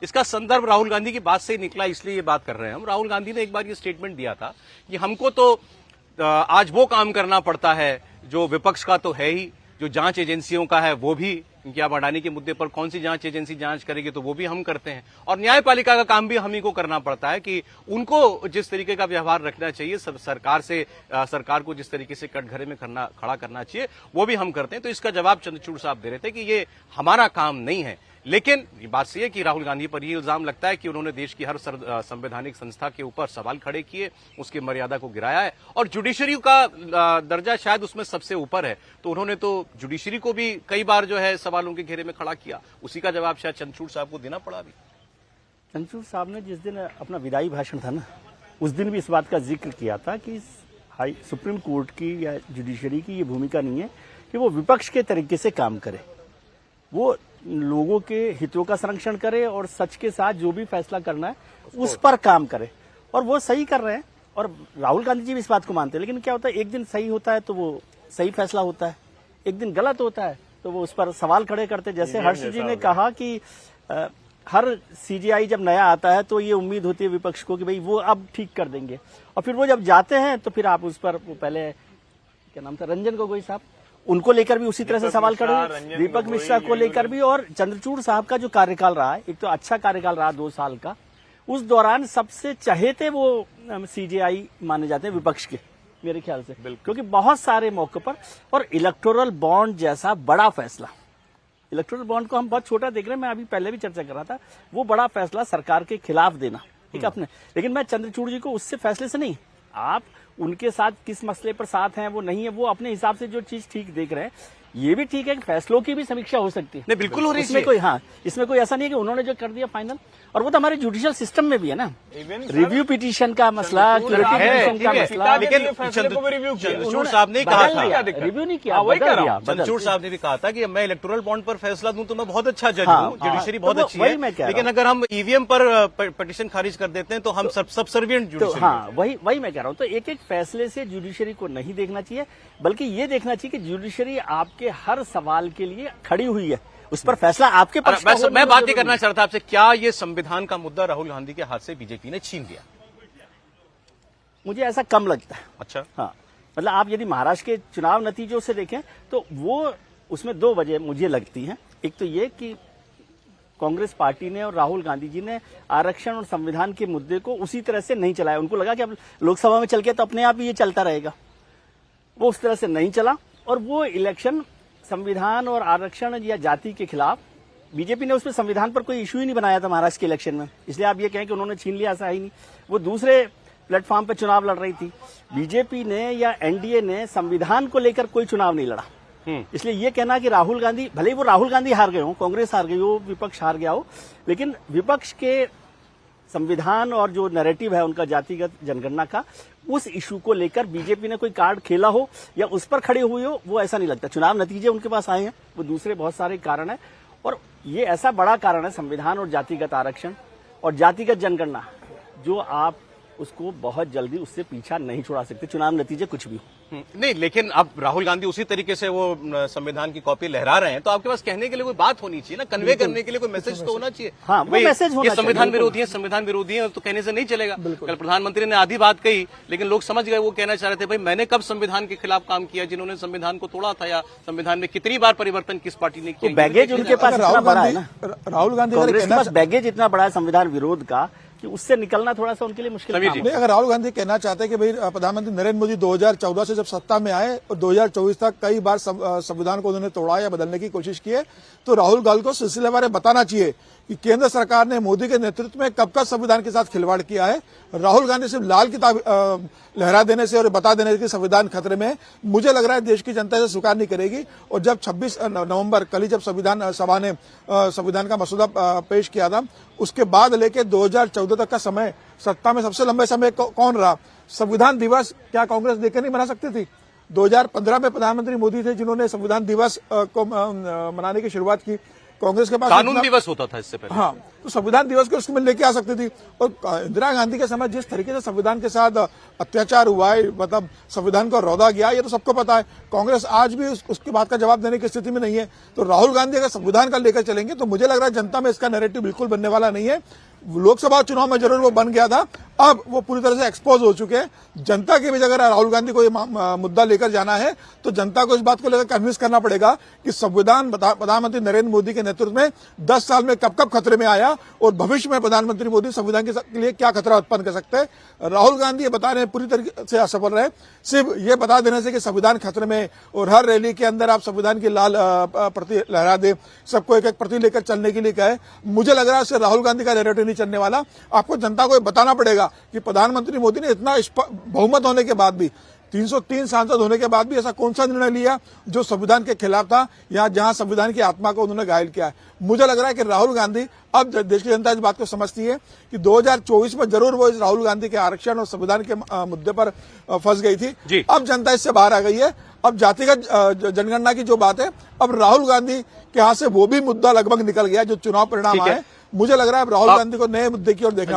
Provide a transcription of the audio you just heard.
इसका संदर्भ राहुल गांधी की बात से ही निकला, इसलिए ये बात कर रहे हैं हम। राहुल गांधी ने एक बार ये स्टेटमेंट दिया था कि हमको तो आज वो काम करना पड़ता है जो विपक्ष का तो है ही, जो जांच एजेंसियों का है वो भी, क्योंकि आप अडानी के मुद्दे पर कौन सी जांच एजेंसी जांच करेगी, तो वो भी हम करते हैं, और न्यायपालिका का काम भी हम ही को करना पड़ता है कि उनको जिस तरीके का व्यवहार रखना चाहिए सरकार को जिस तरीके से कटघरे में खड़ा करना चाहिए वो भी हम करते हैं। तो इसका जवाब चंद्रचूड़ साहब दे रहे थे कि ये हमारा काम नहीं है। लेकिन ये बात सही है कि राहुल गांधी पर यह इल्जाम लगता है कि उन्होंने देश की हर संवैधानिक संस्था के ऊपर सवाल खड़े किए, उसकी मर्यादा को गिराया है, और जुडिशरी का दर्जा शायद उसमें सबसे ऊपर है, तो उन्होंने तो जुडिशरी को भी कई बार जो है सवालों के घेरे में खड़ा किया। उसी का जवाब शायद चंद्रचूड़ साहब को देना पड़ा। भी चंद्रचूड़ साहब ने जिस दिन अपना विदाई भाषण था ना, उस दिन भी इस बात का जिक्र किया था कि सुप्रीम कोर्ट की या जुडिशरी की ये भूमिका नहीं है कि वो विपक्ष के तरीके से काम करे, वो लोगों के हितों का संरक्षण करे और सच के साथ जो भी फैसला करना है उस पर काम करे, और वो सही कर रहे हैं। और राहुल गांधी जी भी इस बात को मानते हैं। लेकिन क्या होता है, एक दिन सही होता है तो वो सही फैसला होता है, एक दिन गलत होता है तो वो उस पर सवाल खड़े करते। जैसे हर्ष जी ने कहा कि हर सीजीआई जब नया आता है तो ये उम्मीद होती है विपक्ष को कि भाई वो अब ठीक कर देंगे, और फिर वो जब जाते हैं तो फिर आप उस पर पहले क्या नाम था, रंजन गोगोई साहब, उनको लेकर भी उसी तरह से सवाल खड़े, दीपक मिश्रा को लेकर भी। और चंद्रचूड़ साहब का जो कार्यकाल रहा है, एक तो अच्छा कार्यकाल रहा 2 साल का, उस दौरान सबसे चहेते वो सीजेआई माने जाते हैं विपक्ष के, मेरे ख्याल से, क्योंकि बहुत सारे मौके पर। और इलेक्टोरल बॉन्ड जैसा बड़ा फैसला, इलेक्टोरल बॉन्ड को हम बहुत छोटा देख रहे हैं, मैं अभी पहले भी चर्चा कर रहा था, वो बड़ा फैसला सरकार के खिलाफ देना, ठीक है अपने। लेकिन मैं चंद्रचूड़ जी को उससे फैसले से नहीं, आप उनके साथ किस मसले पर साथ हैं वो नहीं है, वो अपने हिसाब से जो चीज ठीक देख रहे हैं। ये भी ठीक है कि फैसलों की भी समीक्षा हो सकती है, नहीं बिल्कुल हो रही है, इसमें कोई इसमें कोई ऐसा नहीं है कि उन्होंने जो कर दिया फाइनल। और वो तो हमारे जुडिशियल सिस्टम में भी है ना, रिव्यू पिटीशन का मसला, क्यूरेटिव का मसला। लेकिन चंद्रचूड़ साहब ने कहा था, रिव्यू नहीं किया, चंद्रचूड़ साहब ने भी कहा था कि मैं इलेक्टोरल बॉन्ड पर फैसला दूं तो मैं बहुत अच्छा जज हूं, जुडिशरी बहुत अच्छी है, लेकिन अगर हम ईवीएम पर पिटीशन खारिज कर देते हैं तो हम सबसर्विएंट जुडिशरी। हाँ, वही मैं कह रहा हूं। तो एक एक फैसले से जुडिशरी को नहीं देखना चाहिए, बल्कि ये देखना चाहिए कि जुडिशरी आपके हर सवाल के लिए खड़ी हुई है, उस पर फैसला आपके पक्ष का हो। मैं बात ये करना चाहता था आपसे, क्या ये संविधान का मुद्दा राहुल गांधी के हाथ से बीजेपी ने छीन लिया? मुझे ऐसा कम लगता है। अच्छा, हाँ, मतलब आप यदि महाराष्ट्र के चुनाव नतीजों से देखें तो वो उसमें 2 वजह मुझे लगती हैं। एक तो ये कि कांग्रेस पार्टी ने और राहुल गांधी जी ने आरक्षण और संविधान के मुद्दे को उसी तरह से नहीं चलाया। उनको लगा कि अब लोकसभा में चल के तो अपने आप ही ये चलता रहेगा, वो उस तरह से नहीं चला, और वो इलेक्शन संविधान और आरक्षण या जाति के खिलाफ, बीजेपी ने उसमें संविधान पर कोई इशू ही नहीं बनाया था महाराष्ट्र के इलेक्शन में, इसलिए आप ये कहें कि उन्होंने छीन लिया, ऐसा ही नहीं। वो दूसरे प्लेटफॉर्म पर चुनाव लड़ रही थी। बीजेपी ने या एनडीए ने संविधान को लेकर कोई चुनाव नहीं लड़ा, इसलिए ये कहना कि राहुल गांधी, भले ही वो राहुल गांधी हार गए हो, कांग्रेस हार गई हो, विपक्ष हार गया हो, लेकिन विपक्ष के संविधान और जो नैरेटिव है उनका जातिगत जनगणना का, उस इशू को लेकर बीजेपी ने कोई कार्ड खेला हो या उस पर खड़े हुए हो, वो ऐसा नहीं लगता। चुनाव नतीजे उनके पास आए हैं, वो दूसरे बहुत सारे कारण है, और ये ऐसा बड़ा कारण है संविधान और जातिगत आरक्षण और जातिगत जनगणना, जो आप उसको बहुत जल्दी उससे पीछा नहीं छुड़ा सकते, चुनाव नतीजे कुछ भी। नहीं, लेकिन अब राहुल गांधी उसी तरीके से वो संविधान की कॉपी लहरा रहे हैं, तो आपके पास कहने के लिए कोई बात होनी चाहिए ना, कन्वे करने के लिए कोई मैसेज तो होना चाहिए। हाँ, वो मैसेज होना चाहिए। संविधान विरोधी है, संविधान विरोधी है, तो कहने से नहीं चलेगा। कल प्रधानमंत्री ने आधी बात कही, लेकिन लोग समझ गए, वो कहना चाह रहे थे भाई मैंने कब संविधान के खिलाफ काम किया, जिन्होंने संविधान को तोड़ा था, या संविधान में कितनी बार परिवर्तन किस पार्टी ने किया। बैगेज उनके पास इतना बड़ा है ना, राहुल गांधी कांग्रेस के पास बैगेज इतना बड़ा है संविधान विरोध का कि उससे निकलना थोड़ा सा उनके लिए मुश्किल है। नहीं, अगर राहुल गांधी कहना चाहते हैं कि भाई प्रधानमंत्री नरेंद्र मोदी 2014 से जब सत्ता में आए और 2024 तक कई बार संविधान को उन्होंने तोड़ा या बदलने की कोशिश की है, तो राहुल गांधी को सिलसिलेवार बताना चाहिए कि केंद्र सरकार ने मोदी के नेतृत्व में कब संविधान के साथ खिलवाड़ किया है। राहुल गांधी सिर्फ लाल किताब लहरा देने से और बता देने से संविधान खतरे में, मुझे लग रहा है देश की जनता इसे स्वीकार नहीं करेगी। और जब 26 नवंबर कल ही जब संविधान सभा ने संविधान का मसौदा पेश किया था, उसके बाद लेके 2014 तक का समय, सत्ता में सबसे लंबे समय कौन रहा? संविधान दिवस क्या कांग्रेस देकर नहीं मना सकती थी? 2015 में प्रधानमंत्री मोदी थे जिन्होंने संविधान दिवस को मनाने की शुरुआत की। कांग्रेस के पास कानून इतना- दिवस होता था इससे पहले। हाँ, तो संविधान दिवस को उसमें लेके आ सकती थी। और इंदिरा गांधी के समय जिस तरीके से संविधान के साथ अत्याचार हुआ है, मतलब संविधान को रौदा गया, ये तो सबको पता है। कांग्रेस आज भी उसके बात का जवाब देने की स्थिति में नहीं है। तो राहुल गांधी अगर संविधान का लेकर चलेंगे तो मुझे लग रहा है जनता में इसका नैरेटिव बिल्कुल बनने वाला नहीं है। लोकसभा चुनाव में जरूर वो बन गया था, अब वो पूरी तरह से एक्सपोज हो चुके हैं। जनता के बीच अगर राहुल गांधी को ये मुद्दा लेकर जाना है तो जनता को इस बात को लेकर कन्विंस करना पड़ेगा कि संविधान प्रधानमंत्री नरेंद्र मोदी के नेतृत्व में 10 साल में कब कब खतरे में आया और भविष्य में प्रधानमंत्री मोदी संविधान के लिए क्या खतरा उत्पन्न कर सकते हैं। राहुल गांधी ये बता रहे हैं पूरी तरीके से असफल रहे। सिर्फ ये बता देने से कि संविधान खतरे में और हर रैली के अंदर आप संविधान की लाल प्रति लहरा दे, सबको एक एक प्रति लेकर चलने के लिए कहे, मुझे लग रहा है इससे राहुल गांधी का नैरेटिव नहीं चलने वाला। आपको जनता को बताना पड़ेगा कि प्रधानमंत्री मोदी ने इतना बहुमत होने के बाद भी, 303 सांसद होने के बाद भी ऐसा कौन सा निर्णय लिया जो संविधान के खिलाफ था, या जहां संविधान की आत्मा को उन्होंने घायल किया है। मुझे लग रहा है कि राहुल गांधी, अब देश की जनता इस बात को समझती है कि 2024 में जरूर वो इस राहुल गांधी के आरक्षण और संविधान के मुद्दे पर फंस गई थी। अब जनता इससे बाहर आ गई है। अब जातिगत जनगणना की जो बात है, अब राहुल गांधी के हाथ से वो भी मुद्दा लगभग निकल गया जो चुनाव परिणाम आए। मुझे लग रहा है राहुल गांधी को नए मुद्दे की ओर देखना